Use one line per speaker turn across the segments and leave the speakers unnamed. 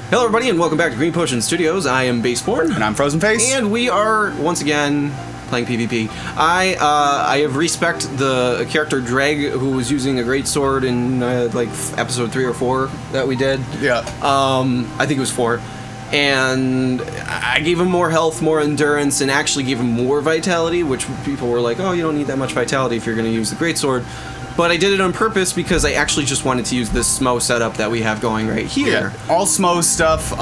Hello everybody and welcome back to greenpotionstudios. I am Baseborn.
And I'm Frozenface.
And we are, once again, playing PvP. I have respect the character Dreg, who was using a greatsword in, like, episode 3 or 4 that we did.
Yeah.
I think it was 4. And I gave him more health, more endurance, and actually gave him more vitality, which people were like, oh, you don't need that much vitality if you're going to use the greatsword. But I did it on purpose because I actually just wanted to use this Smough setup that we have going right here.
Yeah. All Smough stuff,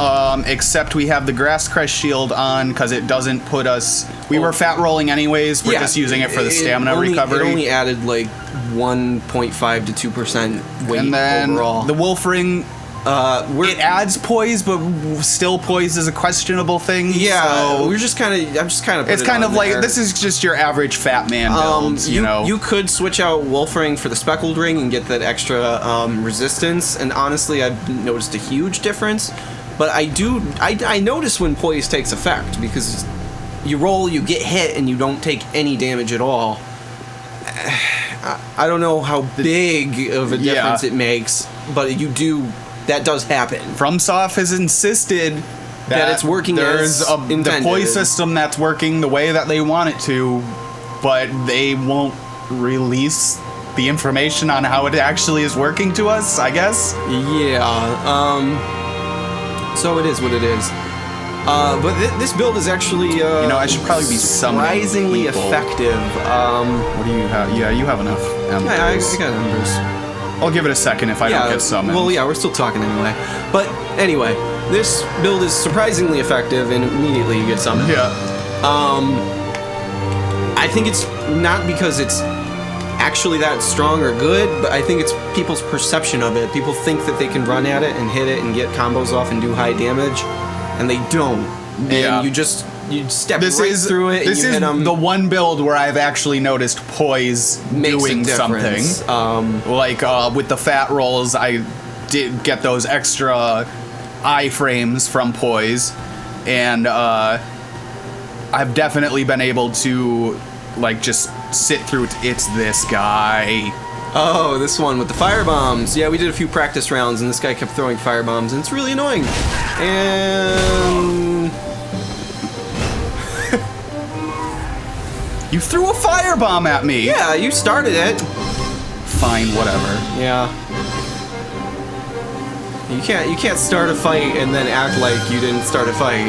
except we have the Grass Crest shield on because it doesn't put us... We were fat rolling anyways, we're just using it for the stamina recovery.
It only added like 1.5 to 2% weight
and then
overall.
The Wolf Ring... it adds poise, but still poise is a questionable thing.
Yeah,
so
we're just kind of. I'm just kind of.
It's kind of like this is just your average fat man build. You know,
you could switch out Wolf Ring for the Speckled Ring and get that extra resistance. And honestly, I've noticed a huge difference. But I notice when poise takes effect because you roll, you get hit, and you don't take any damage at all. I don't know how big of a difference it makes, but you do. That does happen. FromSoft
has insisted
that it's working
as intended. The poise system that's working the way that they want it to, but they won't release the information on how it actually is working to us, I guess.
Yeah. So it is what it is. But this build is actually
I should probably be
surprisingly effective.
What do you have? Yeah, you have enough embers.
Yeah, I got embers.
I'll give it a second if I don't get summoned.
Well, yeah, we're still talking anyway. But anyway, this build is surprisingly effective, and immediately you get summoned.
Yeah.
I think it's not because it's actually that strong or good, but I think it's people's perception of it. People think that they can run at it and hit it and get combos off and do high damage, and they don't. And you step through it.
This is the one build where I've actually noticed poise doing something. Like with the fat rolls, I did get those extra iframes from poise, and I've definitely been able to like just sit through. It's this guy.
Oh, this one with the fire bombs. Yeah, we did a few practice rounds, and this guy kept throwing fire bombs, and it's really annoying. And
you threw a firebomb at me!
Yeah, you started it.
Fine, whatever.
Yeah. You can't start a fight and then act like you didn't start a fight.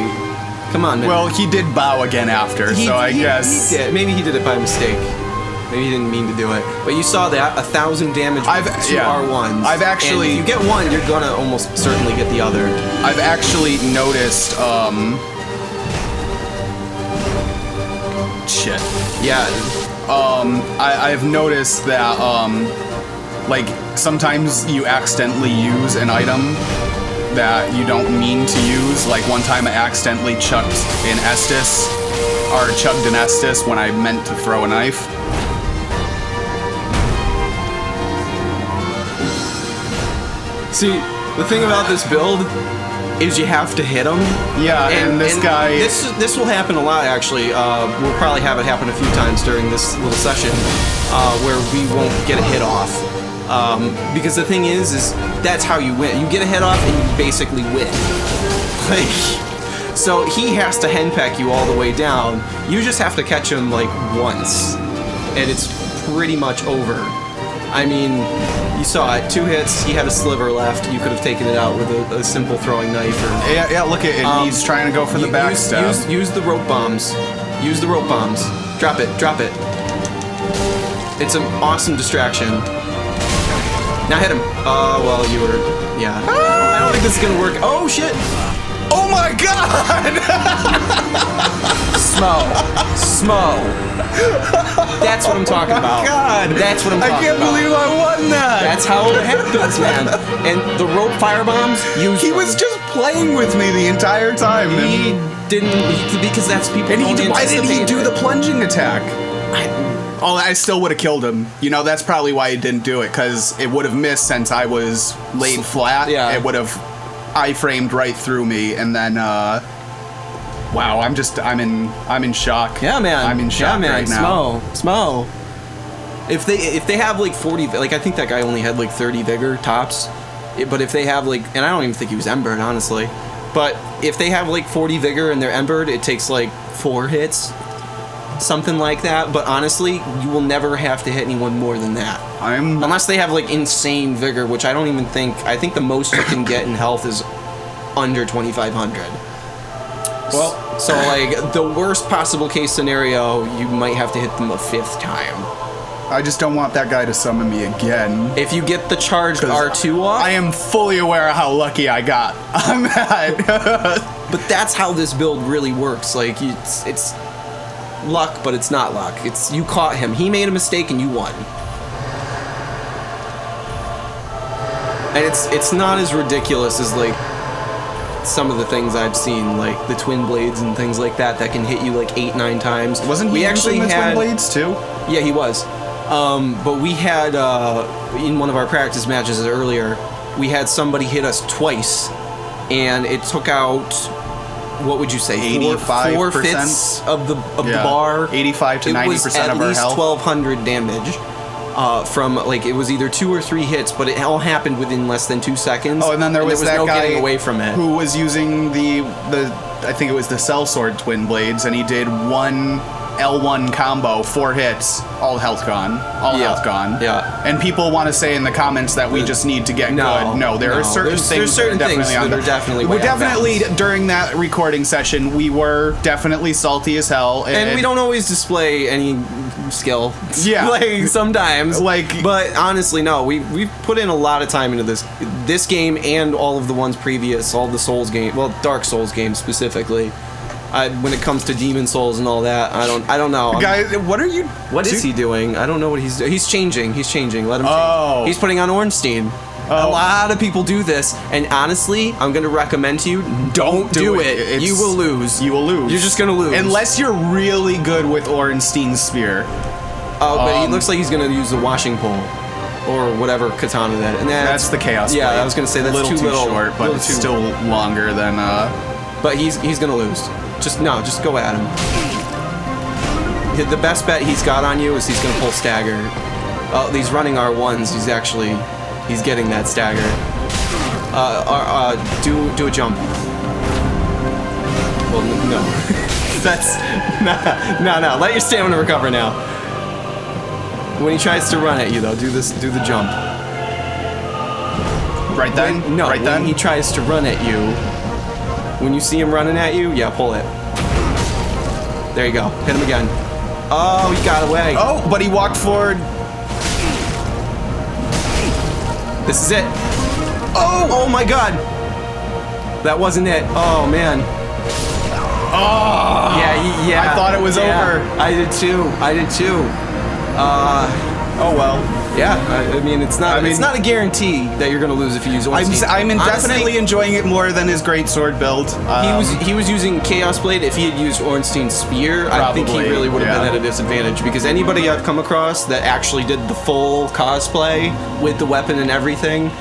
Come on, man.
Well, he did bow again after, I guess...
He did. Maybe he did it by mistake. Maybe he didn't mean to do it. But you saw that, 1,000 damage to R1s.
I've actually...
And if you get one, you're gonna almost certainly get the other.
I've actually noticed, shit.
Yeah.
I've noticed that, like, sometimes you accidentally use an item that you don't mean to use. Like, one time I accidentally chugged an Estus when I meant to throw a knife.
See, the thing about this build is you have to hit him.
Yeah, and this guy...
This will happen a lot, actually. We'll probably have it happen a few times during this little session where we won't get a hit off. Because the thing is that's how you win. You get a hit off and you basically win. Like, so he has to henpeck you all the way down. You just have to catch him, like, once. And it's pretty much over. I mean, you saw it. 2 hits, he had a sliver left. You could have taken it out with a simple throwing knife. Or,
yeah, look at it. He's trying to go for the backstab.
Use the rope bombs. Use the rope bombs. Drop it. It's an awesome distraction. Now hit him. Well, you were... Yeah. I don't think this is going to work. Oh, shit.
Oh, my God!
Smough. That's what I'm talking about.
God.
That's what I'm talking about.
I can't believe I won that.
That's how it happens, man. And the rope firebombs,
he was just playing with me the entire time.
He didn't, because that's people.
And why didn't he do the plunging attack? I still would have killed him. You know, that's probably why he didn't do it, because it would have missed since I was laid flat. Yeah. It would have iframed right through me, and then wow, I'm in shock.
Yeah, man.
I'm in shock right now.
Smough. If they have like 40, like I think that guy only had like 30 vigor tops, but if they have like, and I don't even think he was embered, honestly. But if they have like 40 vigor and they're embered, it takes like 4 hits. Something like that. But honestly, you will never have to hit anyone more than that. Unless they have like insane vigor, which I don't even think... I think the most you can get in health is under 2,500. Well... So, like, the worst possible case scenario, you might have to hit them a 5th time.
I just don't want that guy to summon me again.
If you get the charged R2 off...
I am fully aware of how lucky I got on that.
But that's how this build really works. Like, it's luck, but it's not luck. It's you caught him. He made a mistake and you won. And it's not as ridiculous as, like, some of the things I've seen, like the twin blades and things like that can hit you like 8-9 times.
Wasn't he actually the twin blades too?
Yeah, he was. But we had in one of our practice matches earlier, we had somebody hit us twice, and it took out, what would you say,
85%?
4/5 of the bar.
85 to 90% of our health. It was at least
1,200 damage. From like it was either 2 or 3 hits, but it all happened within less than 2 seconds.
Oh, and then there was that
no
guy
getting away from it,
who was using the I think it was the sellsword twin blades, and he did one L1 combo, 4 hits, all health gone, health gone.
Yeah.
And people want to say in the comments that we just need to get good. No, there are certain things that are definitely during that recording session we were definitely salty as hell,
and we don't always display any skill.
Yeah.
Like sometimes. But honestly, no, we've put in a lot of time into this game and all of the ones previous, all the Souls game, well, Dark Souls games specifically. When it comes to Demon Souls and all that, I don't know.
Guys, what are you?
What is he doing? I don't know what he's doing. He's changing. Let him change. He's putting on Ornstein. A lot of people do this, and honestly, I'm going to recommend to you, don't do it. You will lose.
You will lose.
You're just going to lose.
Unless you're really good with Ornstein's spear.
Oh, but he looks like he's going to use the washing pole. Or whatever katana that. And
that's the Chaos Blade.
Yeah, I was going to say that's
too short, but it's still longer than...
But he's going to lose. Just go at him. The best bet he's got on you is he's going to pull stagger. Oh, he's running R1s. He's getting that stagger. Do a jump. Well, no. That's no. Let your stamina recover now. When he tries to run at you, though, do the jump.
Right then?
When he tries to run at you, when you see him running at you, yeah, pull it. There you go. Hit him again. Oh, he got away.
Oh, but he walked forward.
This is it. Oh my God. That wasn't it. Oh, man.
Oh.
Yeah.
I thought it was over.
I did too.
Oh well.
Yeah, I mean, it's not a guarantee that you're going to lose if you use Ornstein.
I'm definitely enjoying it more than his greatsword build.
He was using Chaos Blade. If he had used Ornstein's spear, I think he really would have been at a disadvantage, because anybody I've come across that actually did the full cosplay with the weapon and everything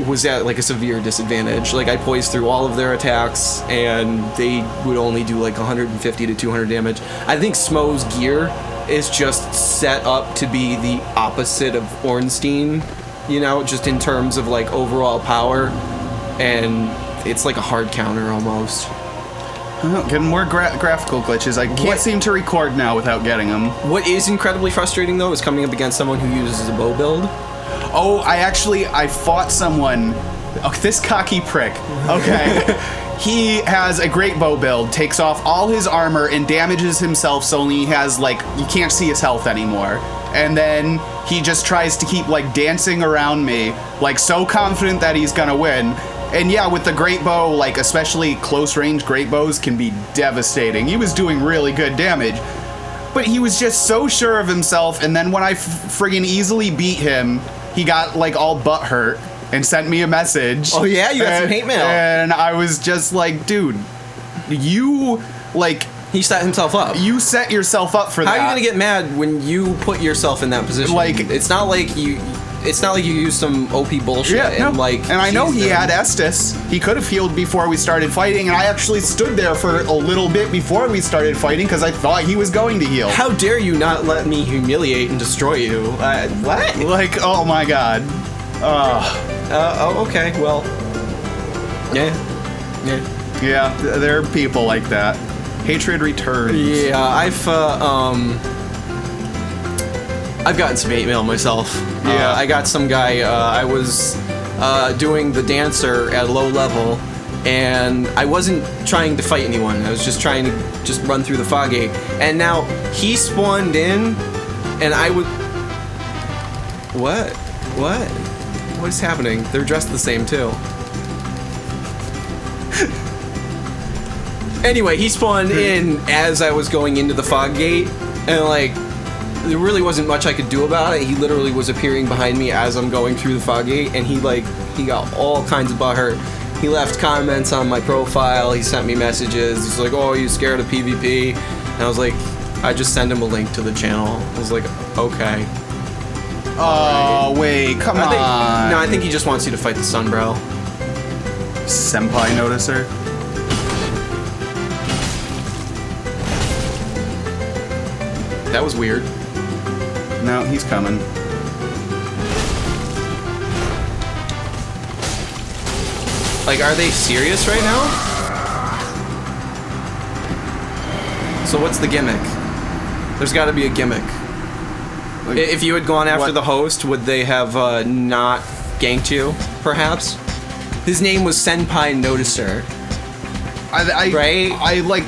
was at like a severe disadvantage. Like, I poised through all of their attacks, and they would only do like 150 to 200 damage. I think Smough's gear is just set up to be the opposite of Ornstein, you know, just in terms of like overall power, and it's like a hard counter almost.
Getting more graphical glitches. I can't seem to record now without getting them. What
is incredibly frustrating though is coming up against someone who uses a bow build.
Oh, I fought someone. Oh, this cocky prick. Okay. He has a great bow build, takes off all his armor and damages himself so only he has, like, you can't see his health anymore. And then he just tries to keep, like, dancing around me, like, so confident that he's gonna win. And yeah, with the great bow, like, especially close-range great bows can be devastating. He was doing really good damage. But he was just so sure of himself, and then when I friggin' easily beat him, he got, like, all butthurt and sent me a message.
Oh yeah, you got some hate mail.
And I was just like, dude, you, like...
He set himself up.
You set yourself up for that.
How are you gonna get mad when you put yourself in that position?
Like,
it's not like you use some OP bullshit.
Yeah,
and
I know he had Estus. He could have healed before we started fighting, and I actually stood there for a little bit before we started fighting because I thought he was going to heal.
How dare you not let me humiliate and destroy you? What?
Like, oh my God.
Oh, okay, well, yeah.
Yeah, there are people like that. Hatred returns.
Yeah, I've gotten some hate mail myself.
Yeah.
I got some guy, I was doing the dancer at low level, and I wasn't trying to fight anyone. I was just trying to just run through the fog gate. And now he spawned in, and I would... What? What is happening? They're dressed the same, too. Anyway, he spawned in as I was going into the fog gate, and like, there really wasn't much I could do about it. He literally was appearing behind me as I'm going through the fog gate, and he got all kinds of butthurt. He left comments on my profile, he sent me messages, he's like, oh, are you scared of PvP? And I was like, I just sent him a link to the channel. I was like, okay.
Oh, right. Wait, come on.
No, I think he just wants you to fight the sun, bro.
Senpai noticer?
That was weird.
No, he's coming.
Like, are they serious right now? So what's the gimmick? There's got to be a gimmick. Like, if you had gone after the host, would they have not ganked you, perhaps? His name was Senpai Noticer. Right?
I like...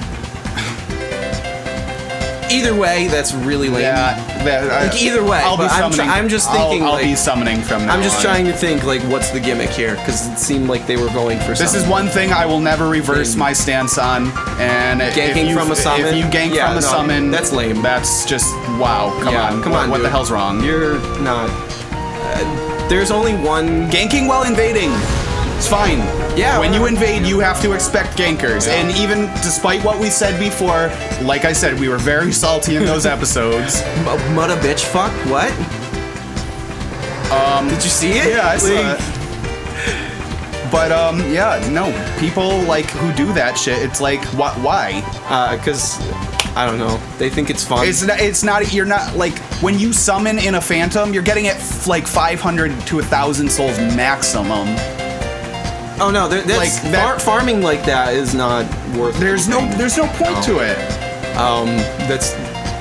Either way, that's really lame.
Yeah,
like either way,
I'll be summoning.
I'm just thinking.
I'll
like,
be summoning from now
I'm just
on.
trying to think like, what's the gimmick here? Because it seemed like they were going for.
This is one thing I will never reverse my stance on. And
ganking from a summon.
If you gank from a summon,
that's lame.
That's just wow. Come on. What
dude.
the hell's wrong?
You're not. There's only one.
Ganking while invading. It's fine.
Yeah.
When you invade, you have to expect gankers. Yeah. And even despite what we said before, like I said, we were very salty in those episodes.
Mudda bitch fuck? What? Did you see it?
Yeah, I saw it. But, yeah, no. People, like, who do that shit, it's like, why?
Because, I don't know. They think it's fun.
It's not, you're not, like, when you summon in a phantom, you're getting it, like, 500 to 1,000 souls maximum.
Oh no, that's farming like that is not worth it.
There's no point to it.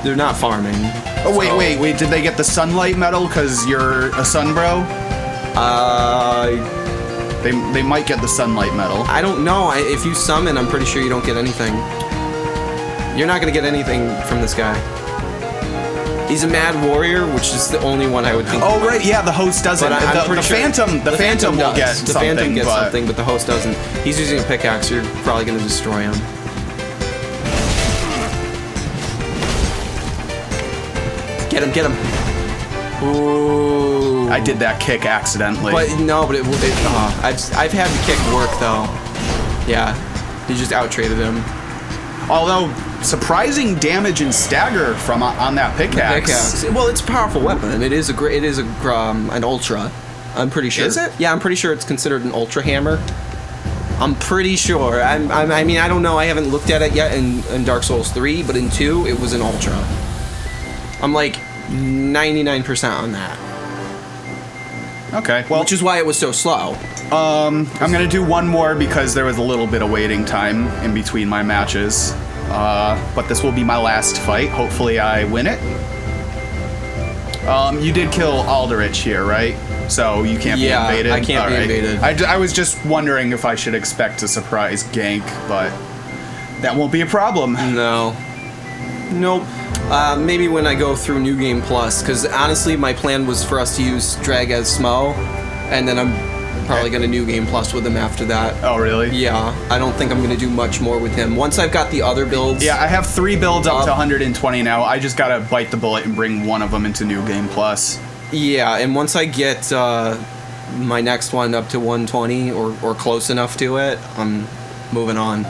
They're not farming.
Oh wait, did they get the sunlight medal because you're a sun bro? They might get the sunlight medal.
I don't know. If you summon, I'm pretty sure you don't get anything. You're not gonna get anything from this guy. He's a mad warrior, which is the only one I would think.
Oh right, yeah, the host doesn't.
The
Phantom will get something.
The Phantom gets something, but the host doesn't. He's using a pickaxe. You're probably gonna destroy him. Get him! Ooh!
I did that kick accidentally.
But I've had the kick work though. Yeah, he just out-traded him.
Although surprising damage and stagger from on that pickaxe.
Well, it's a powerful weapon. It is an ultra. I'm pretty sure.
Is it?
Yeah, I'm pretty sure it's considered an ultra hammer. I'm pretty sure. I mean, I don't know. I haven't looked at it yet in Dark Souls 3, but in 2, it was an ultra. I'm like 99% on that.
Okay, well,
which is why it was so slow.
I'm gonna do one more because there was a little bit of waiting time in between my matches. But this will be my last fight. Hopefully I win it. You did kill Aldrich here, right? So you can't be invaded?
Yeah, I can't be invaded.
I was just wondering if I should expect a surprise gank, but that won't be a problem.
No. Nope. Maybe when I go through New Game Plus, because honestly, my plan was for us to use Drag as Smough, and then I'm probably going to New Game Plus with him after that.
Oh, really?
Yeah, I don't think I'm going to do much more with him. Once I've got the other builds...
Yeah, I have 3 builds up to 120 now. I just got to bite the bullet and bring one of them into New Game Plus.
Yeah, and once I get my next one up to 120 or close enough to it, I'm moving on.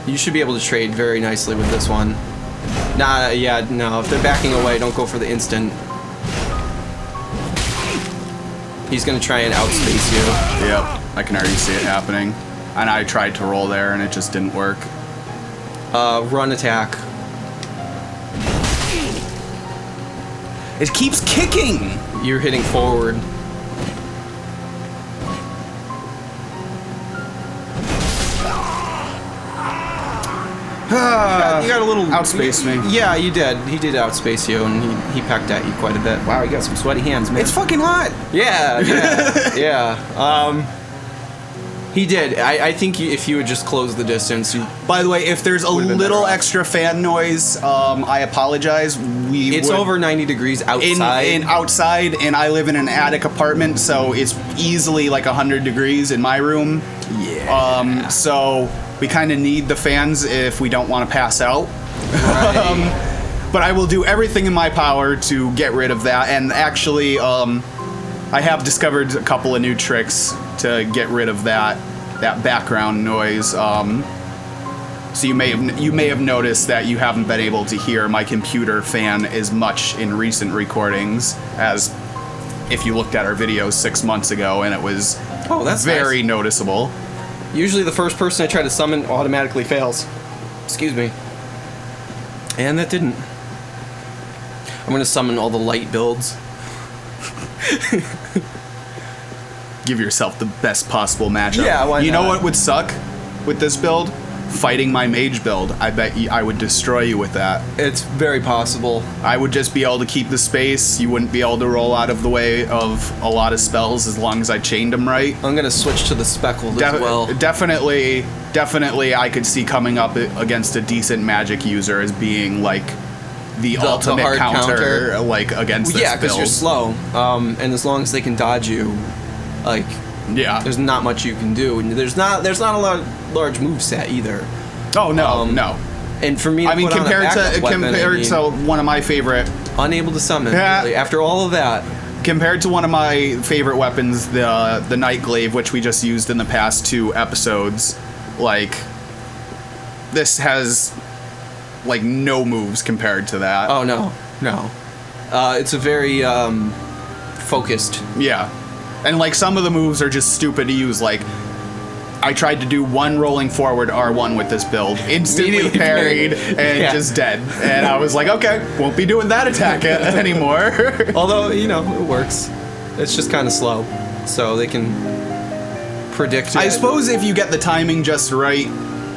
You should be able to trade very nicely with this one. No, if they're backing away, don't go for the instant. He's gonna try and outspace you.
Yep, I can already see it happening. And I tried to roll there and it just didn't work.
Run attack.
It keeps kicking!
You're hitting forward. You got a little...
Outspaced me.
Yeah, you did. He did outspace you, and he pecked at you quite a bit. Wow, you got some sweaty hands, man.
It's fucking hot.
Yeah, yeah. He did. I think if you would just close the distance...
By the way, if there's a little extra fan noise, I apologize.
It's over 90 degrees outside.
Outside, and I live in an attic apartment, so it's easily like 100 degrees in my room.
Yeah.
So we kind of need the fans if we don't want to pass out.
Right.
But I will do everything in my power to get rid of that. And actually, I have discovered a couple of new tricks to get rid of that background noise. So you may have noticed that you haven't been able to hear my computer fan as much in recent recordings as if you looked at our videos 6 months ago, and it was very noticeable.
Usually the first person I try to summon automatically fails. Excuse me. And that didn't. I'm going to summon all the light builds.
Give yourself the best possible matchup.
Yeah, why not?
You know what would suck with this build? Fighting my mage build. I bet I would destroy you with that.
It's very possible.
I would just be able to keep the space. You wouldn't be able to roll out of the way of a lot of spells as long as I chained them right.
I'm going to switch to the speckled as well.
Definitely I could see coming up against a decent magic user as being like the ultimate
hard counter
like against this build.
Yeah, because you're slow. And as long as they can dodge you, like, there's not much you can do. And there's not a large moveset either.
Oh no, no.
And for me,
compared to one of my favorite,
unable to summon. Really, after all of that,
compared to one of my favorite weapons, the Night Glaive, which we just used in the past 2 episodes, like this has like no moves compared to that.
Oh no. It's a very focused.
Yeah. And like some of the moves are just stupid to use. Like I tried to do one rolling forward R1 with this build, instantly parried and just dead. And I was like, okay, won't be doing that attack anymore.
Although, it works. It's just kind of slow, so they can predict it.
I suppose if you get the timing just right,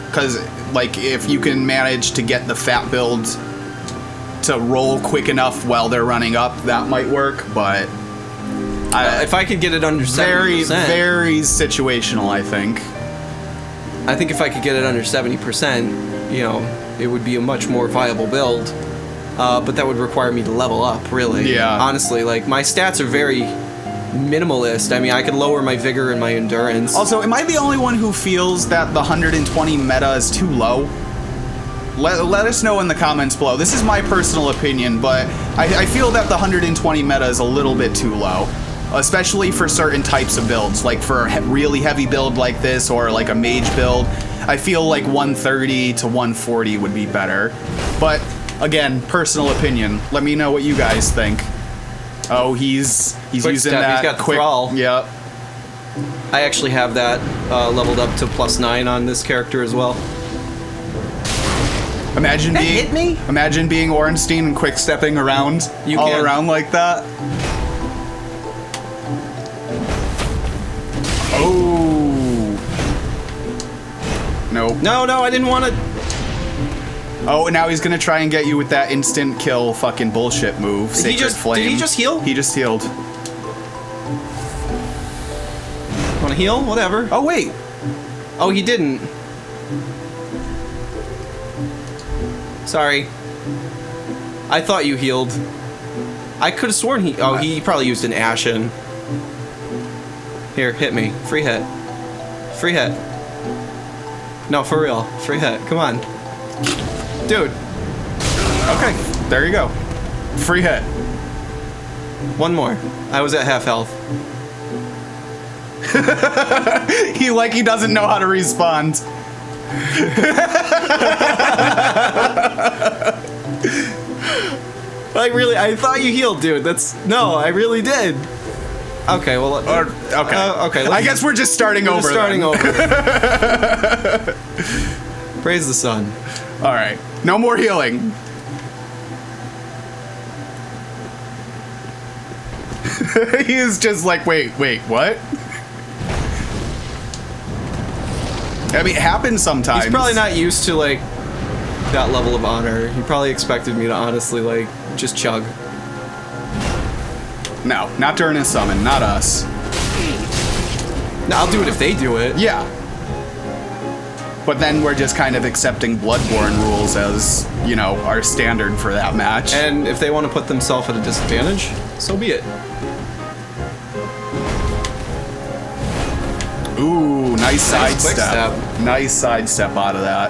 because like if you can manage to get the fat builds to roll quick enough while they're running up, that might work. But
if I could get it under 70%,
very situational, I think.
I think if I could get it under 70%, it would be a much more viable build. But that would require me to level up, really.
Yeah.
Honestly, like, my stats are very minimalist. I mean, I could lower my vigor and my endurance.
Also, am I the only one who feels that the 120 meta is too low? Let us know in the comments below. This is my personal opinion, but I feel that the 120 meta is a little bit too low. Especially for certain types of builds, like for a really heavy build like this or like a mage build. I feel like 130 to 140 would be better. But again, personal opinion. Let me know what you guys think. Oh, he's
quick
using
step.
that
He's got the
quick.
thrall.
Yep.
I actually have that leveled up to +9 on this character as well.
Imagine being Ornstein and quick stepping around around like that. Oh. Nope.
No, I didn't want to.
Oh, now he's gonna try and get you with that instant kill fucking bullshit move. Sacred Flame.
Did he just heal?
He just healed.
Want to heal? Whatever.
Oh, wait.
Oh, he didn't. Sorry. I thought you healed. I could have sworn he... Oh, he probably used an Ashen. Here, hit me. Free hit. Free hit. No, for real. Free hit. Come on. Dude.
Okay, there you go. Free hit.
One more. I was at half health.
He doesn't know how to respond.
Like, really, I thought you healed, dude. No, I really did. Okay, well, okay.
I guess we're just starting over.
Praise the sun.
All right, no more healing. He's just like, wait, what? I mean, it happens sometimes.
He's probably not used to, like, that level of honor. He probably expected me to honestly, like, just chug.
No, not during a summon, not us.
No, I'll do it if they do it.
Yeah. But then we're just kind of accepting Bloodborne rules as, you know, our standard for that match.
And if they want to put themselves at a disadvantage, so be it.
Ooh, nice sidestep. Nice sidestep out of that.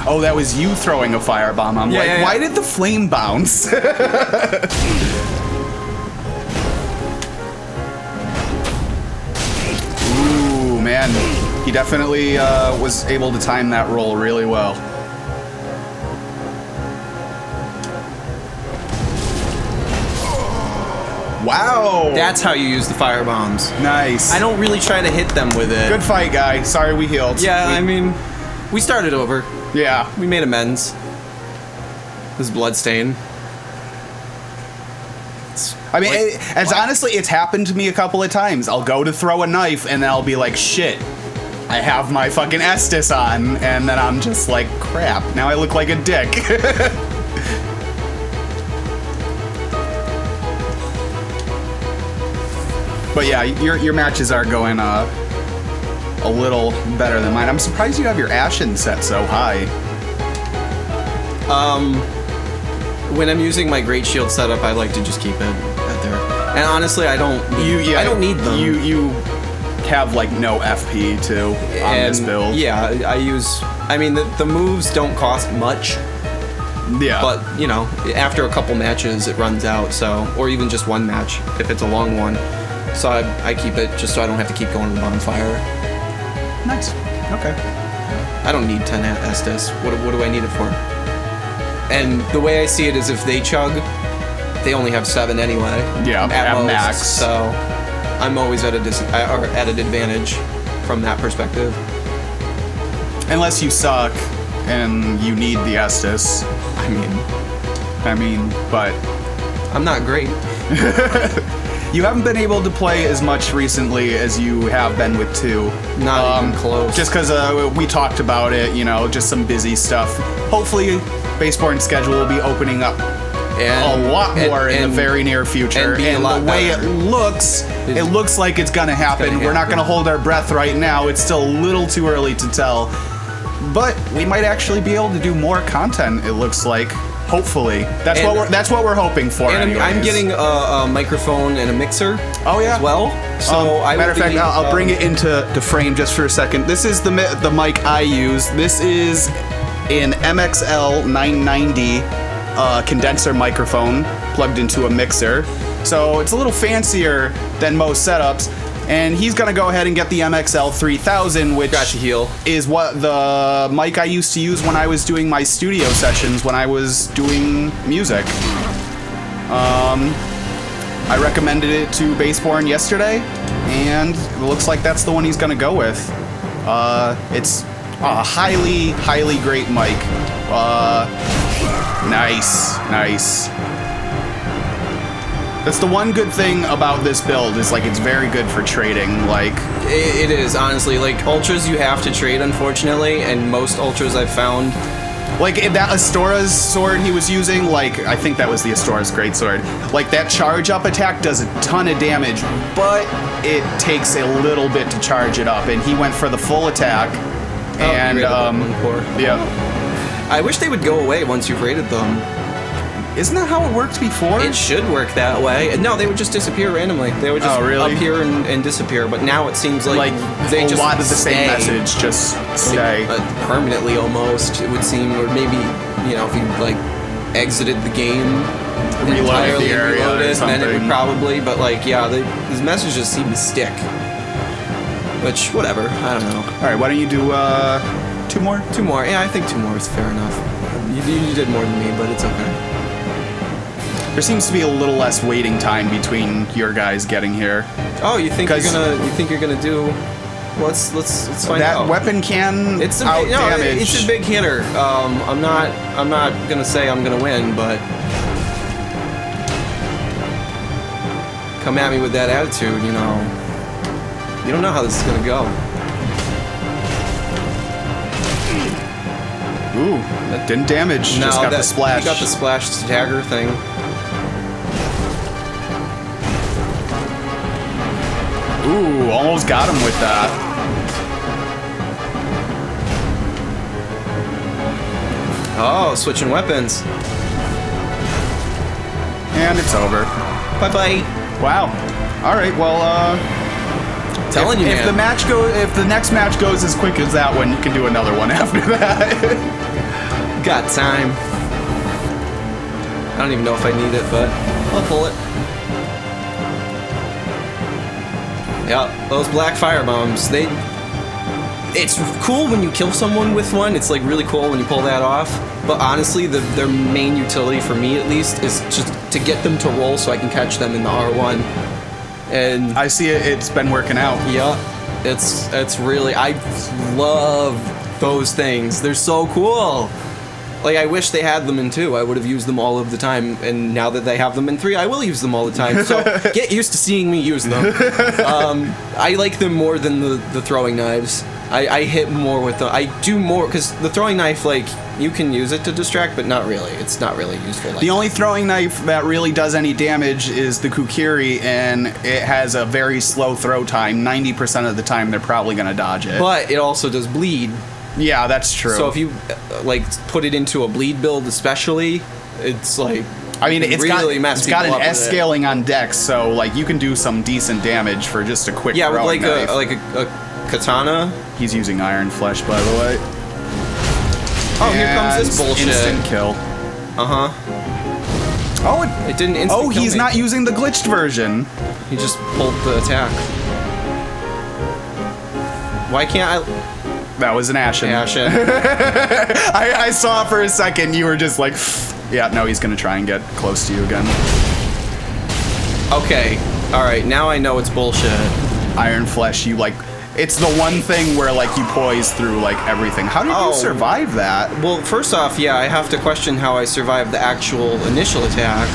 Oh, that was you throwing a firebomb. I'm like, why did the flame bounce? Ooh, man. He definitely was able to time that roll really well. Wow!
That's how you use the fire bombs.
Nice.
I don't really try to hit them with it.
Good fight, guy. Sorry we healed.
Yeah, I mean, we started over.
Yeah.
We made amends. This bloodstain.
I mean, honestly, it's happened to me a couple of times. I'll go to throw a knife, and then I'll be like, shit, I have my fucking Estus on, and then I'm just like, crap, now I look like a dick. But yeah, your matches are going a little better than mine. I'm surprised you have your Ashen set so high.
When I'm using my Great Shield setup, I like to just keep it at there. And honestly, I don't need them.
You have like no FP too on this build.
Yeah, I mean, the moves don't cost much.
Yeah.
But, you know, after a couple matches, it runs out, so, or even just one match, if it's a long one. So I keep it just so I don't have to keep going to the bonfire.
Nice. Okay.
I don't need 10 Estus. What do I need it for? And the way I see it is if they chug, they only have 7 anyway.
Yeah, at
most,
max.
So I'm always at an advantage from that perspective.
Unless you suck and you need the Estus. I mean, but
I'm not great.
You haven't been able to play as much recently as you have been with 2.
Not even close.
Just because we talked about it, you know, just some busy stuff. Hopefully, Baseborn's schedule will be opening up a lot more in the very near future. And the way it looks like it's gonna happen. We're not gonna hold our breath right now. It's still a little too early to tell. But we might actually be able to do more content, it looks like. Hopefully. That's what we're hoping for.
And I'm getting a microphone and a mixer.
Oh yeah.
As well. So
matter of fact, I'll bring it into frame just for a second. This is the mic I use. This is an MXL 990 condenser microphone plugged into a mixer. So it's a little fancier than most setups. And he's gonna go ahead and get the MXL 3000, which is what the mic I used to use when I was doing my studio sessions when I was doing music. I recommended it to Baseborn yesterday, and it looks like that's the one he's gonna go with. It's a highly great mic. Nice. That's the one good thing about this build is like it's very good for trading. Like
it is honestly like ultras you have to trade unfortunately, and most ultras I've found.
Like that Astora's sword he was using, like I think that was the Astora's greatsword. Like that charge up attack does a ton of damage, but it takes a little bit to charge it up, and he went for the full attack. And yeah.
I wish they would go away once you've raided them.
Isn't that how it worked before?
It should work that way. No, they would just disappear randomly. They would just appear and disappear. But now it seems like they just
a lot of the same message just stay
permanently almost. It would seem, or maybe if you like exited the game,
reloaded the area, or something.
Then it would probably. But these messages seem to stick. Which whatever, I don't know.
All right, why don't you do 2 more?
2 more. Yeah, I think 2 more is fair enough. You did more than me, but it's okay.
There seems to be a little less waiting time between your guys getting here.
Oh, you think you're gonna do? Well, let's find out.
That weapon can
damage. It's a big hitter. I'm not gonna say I'm gonna win, but come at me with that attitude, You don't know how this is gonna go.
Ooh, that didn't damage.
No,
just got the splash.
He got the splash dagger thing.
Ooh, almost got him with that.
Oh, switching weapons.
And it's over.
Bye-bye.
Wow. All right, well,
telling you, man.
If the next match goes as quick as that one, you can do another one after that.
Got time. I don't even know if I need it, but I'll pull it. Yeah, those black fire bombs, it's cool when you kill someone with one. It's like really cool when you pull that off. But honestly, their main utility for me at least is just to get them to roll so I can catch them in the R1. And
I see it's been working out.
Yeah, it's really, I love those things. They're so cool. Like, I wish they had them in 2. I would have used them all of the time, and now that they have them in 3, I will use them all the time. So get used to seeing me use them. I like them more than the throwing knives. I hit more with them. I do more, because the throwing knife, like, you can use it to distract, but not really. It's not really useful.
The only throwing knife that really does any damage is the Kukiri, and it has a very slow throw time. 90% of the time, they're probably going to dodge it.
But it also does bleed.
Yeah, that's true.
So if you like put it into a bleed build, especially, it's like
it's
really
got an S scaling on Dex, so like you can do some decent damage for just a quick
with
like knife.
a katana.
He's using Iron Flesh, by the way.
Oh, and here comes this bullshit.
Instant kill. Oh,
it didn't instant kill
he's
me.
not using the glitched version.
He just pulled the attack. Why can't I?
That was an Ashen. I saw for a second you were just like, yeah, no, he's gonna try and get close to you again.
Okay, all right, now I know it's bullshit.
Iron Flesh, it's the one thing where like you poise through like everything. How did you survive that?
Well, first off, yeah, I have to question how I survived the actual initial attack.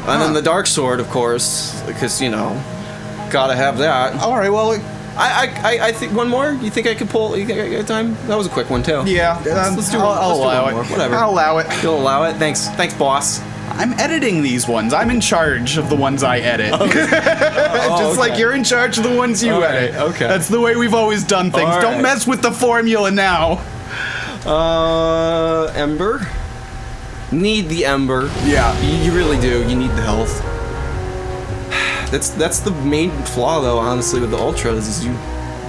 And then the Dark Sword, of course, because, gotta have that.
All right, well,
I think one more. You think I could pull? You got time? That was a quick one too.
Yeah,
let's do one.
I'll allow it.
More. Whatever.
I'll allow it.
You'll allow it. Thanks, boss.
I'm editing these ones. I'm in charge of the ones I edit. Okay. Just like you're in charge of the ones you edit.
Okay.
That's the way we've always done things.
All
Don't
right.
mess with the formula now.
Ember. Need the Ember.
Yeah.
You really do. You need the health. That's the main flaw, though. Honestly, with the ultras, is you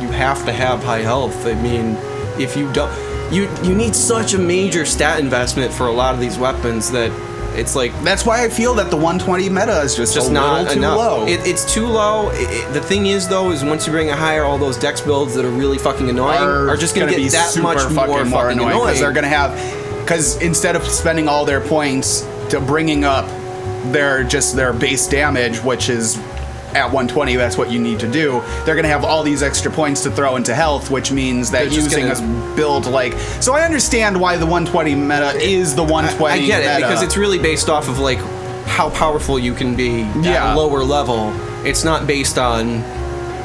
have to have high health. I mean, if you don't, you need such a major stat investment for a lot of these weapons that it's like.
That's why I feel that the 120 meta is just a
not
little too
enough.
low.
It's too low. The thing is, though, is once you bring it higher, all those dex builds that are really fucking annoying are just gonna get that much more annoying.
Because they're gonna have, because instead of spending all their points to bringing up their base damage, which is at 120, that's what you need to do. They're going to have all these extra points to throw into health, which means that using a build like... So I understand why the 120 meta is the 120
I get it,
meta.
because it's really based off of, like, how powerful you can be at a lower level. It's not based on...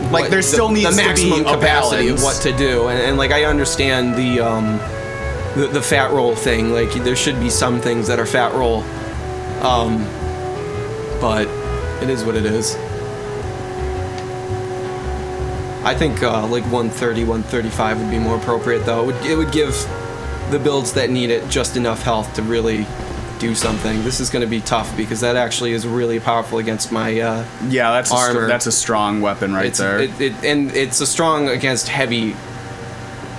Like, there still needs
the
to
maximum
be a
capacity
balance
of what to do. And like, I understand the fat roll thing. Like, there should be some things that are fat roll. But it is what it is. I think like 130, 135 would be more appropriate, though. It would give the builds that need it just enough health to really do something. This is going to be tough because that actually is really powerful against my armor.
That's a strong weapon there.
And it's a strong against heavy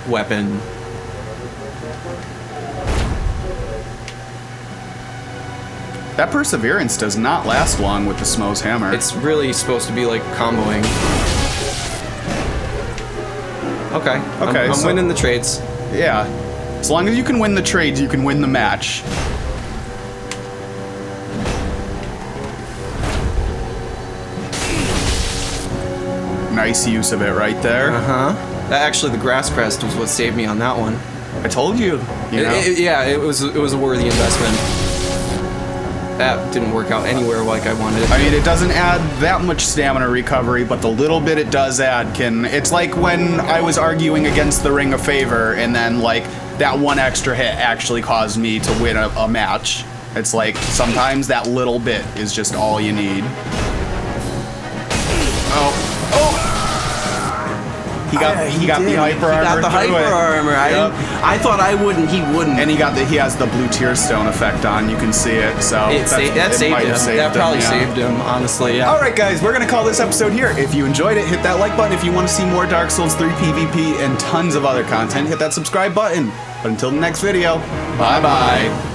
weapon.
That Perseverance does not last long with the Smough's hammer.
It's really supposed to be like comboing. Okay. I'm winning the trades.
Yeah. As long as you can win the trades, you can win the match. Nice use of it right there.
Actually, the Grass Crest was what saved me on that one.
I told you.
It was a worthy investment. that didn't work out anywhere like I wanted it.
I mean, it doesn't add that much stamina recovery, but the little bit it does add can... It's like when I was arguing against the Ring of Favor, and then, like, that one extra hit actually caused me to win a match. It's like, sometimes that little bit is just all you need. He got the hyper armor. He got the hyper
armor.
Yep.
I thought I wouldn't. He wouldn't.
And he has the blue tear stone effect on. You can see it. So
that saved him. That probably saved him. Honestly, yeah.
All right, guys, we're gonna call this episode here. If you enjoyed it, hit that like button. If you want to see more Dark Souls 3 PvP and tons of other content, hit that subscribe button. But until the next video, bye bye.